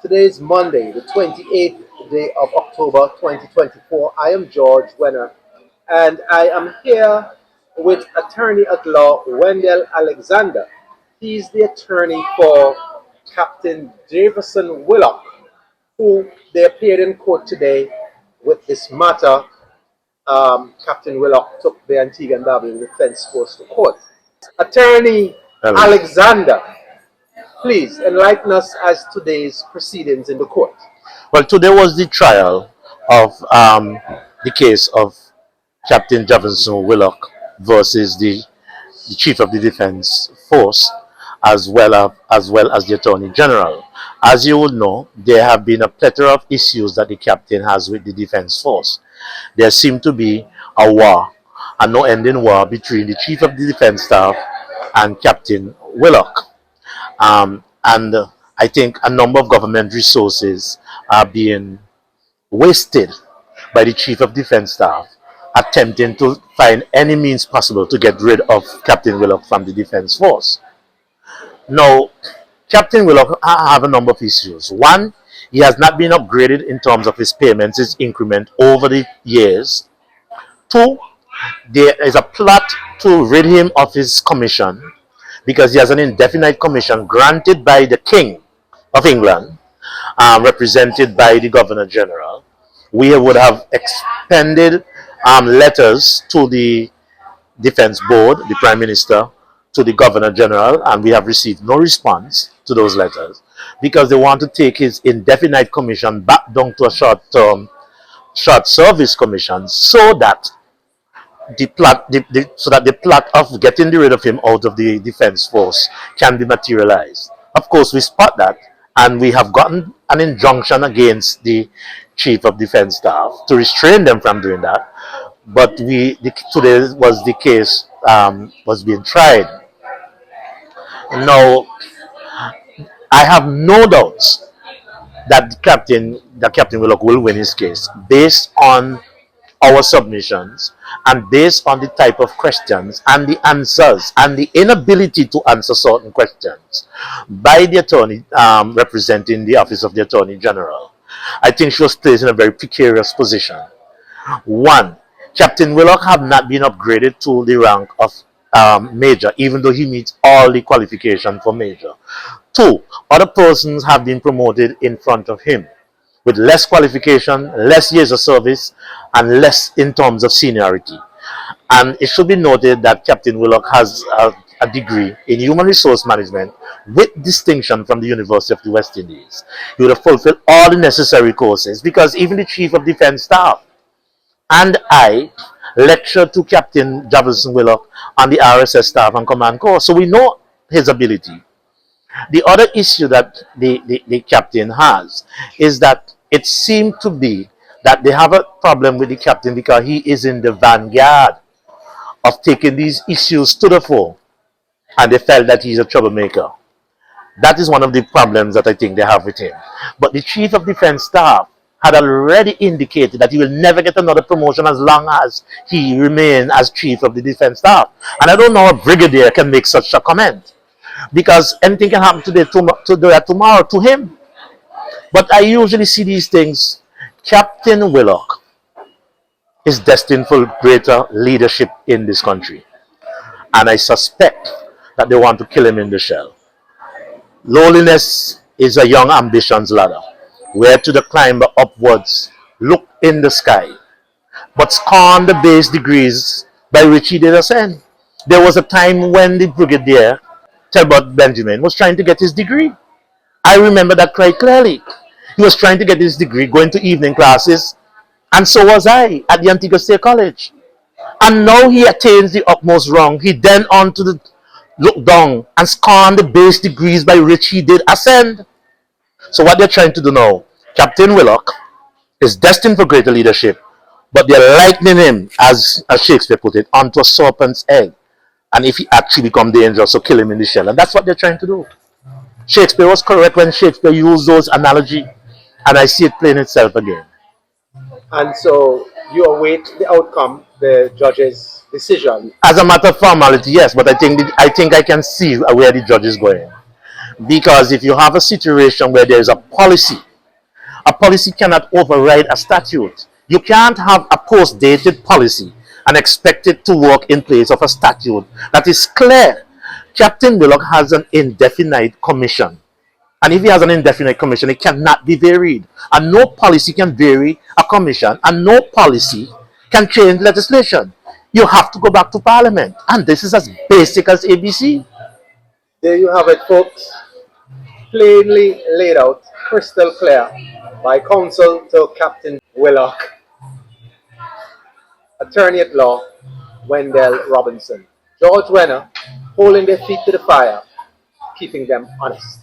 Today is Monday, the 28th day of October 2024. I am George Wenner, and I am here with attorney at law Wendell Alexander. He's the attorney for Captain Javonson Willock, who they appeared in court today with this matter. Captain Willock took the Antigua and Barbuda Defense Force to court. Attorney Hello. Alexander, please enlighten us as to today's proceedings in the court. Well, today was the trial of the case of Captain Javonson Willock versus the Chief of the Defense Force, as well as the Attorney General. As you would know, there have been a plethora of issues that the captain has with the Defense Force. There seemed to be a war, a no-ending war between the Chief of the Defense Staff and Captain Willock. And I think a number of government resources are being wasted by the Chief of Defense Staff attempting to find any means possible to get rid of Captain Willock from the Defense Force. Now, Captain Willock have a number of issues. One, he has not been upgraded in terms of his payments, his increment over the years. Two, there is a plot to rid him of his commission because he has an indefinite commission granted by the King of England, represented by the Governor General. We would have expended letters to the Defense Board, the Prime Minister, to the Governor General, and we have received no response to those letters because they want to take his indefinite commission back down to a short service commission so that the plot of getting rid of him out of the Defense Force can be materialized. Of course, we spot that, and we have gotten an injunction against the Chief of Defense Staff to restrain them from doing that. But today was the case was being tried. Now, I have no doubts that Captain Willock will win his case based on our submissions and based on the type of questions and the answers and the inability to answer certain questions by the attorney representing the Office of the Attorney General. I think she was placed in a very precarious position. One, Captain Willock have not been upgraded to the rank of major, even though he meets all the qualifications for major. Two, other persons have been promoted in front of him with less qualification, less years of service, and less in terms of seniority. And it should be noted that Captain Willock has a degree in human resource management with distinction from the University of the West Indies. He would have fulfilled all the necessary courses because even the Chief of Defense Staff and I lectured to Captain Javonson Willock on the RSS Staff and Command course, so we know his ability. The other issue that the captain has is that it seemed to be that they have a problem with the captain because he is in the vanguard of taking these issues to the fore, and they felt that he's a troublemaker. That is one of the problems that I think they have with him. But the Chief of Defense Staff had already indicated that he will never get another promotion as long as he remains as Chief of the Defense Staff. And I don't know how a brigadier can make such a comment, because anything can happen today, tomorrow to him. But I usually see these things. Captain Willock is destined for greater leadership in this country. And I suspect that they want to kill him in the shell. Lowliness is a young ambition's ladder, where to the climber upwards look in the sky, but scorn the base degrees by which he did ascend. There was a time when the brigadier Talbot Benjamin was trying to get his degree. I remember that quite clearly. He was trying to get his degree, going to evening classes, and so was I at the Antigua State College. And now he attains the utmost rung. He then on to the look down and scorn the base degrees by which he did ascend. So what they're trying to do now, Captain Willock is destined for greater leadership, but they're lightening him, as Shakespeare put it, onto a serpent's egg. And if he actually becomes dangerous, so kill him in the shell. And that's what they're trying to do. Shakespeare was correct when Shakespeare used those analogy, and I see it playing itself again. And so you await the outcome, the judge's decision. As a matter of formality, yes, but I think I can see where the judge is going. Because if you have a situation where there is a policy cannot override a statute. You can't have a post-dated policy and expect it to work in place of a statute that is clear. Captain Willock has an indefinite commission. And if he has an indefinite commission, it cannot be varied. And no policy can vary a commission, and no policy can change legislation. You have to go back to Parliament. And this is as basic as ABC. There you have it, folks. Plainly laid out, crystal clear, by counsel to Captain Willock, attorney at law Wendell Robinson, George Wenner, holding their feet to the fire, keeping them honest.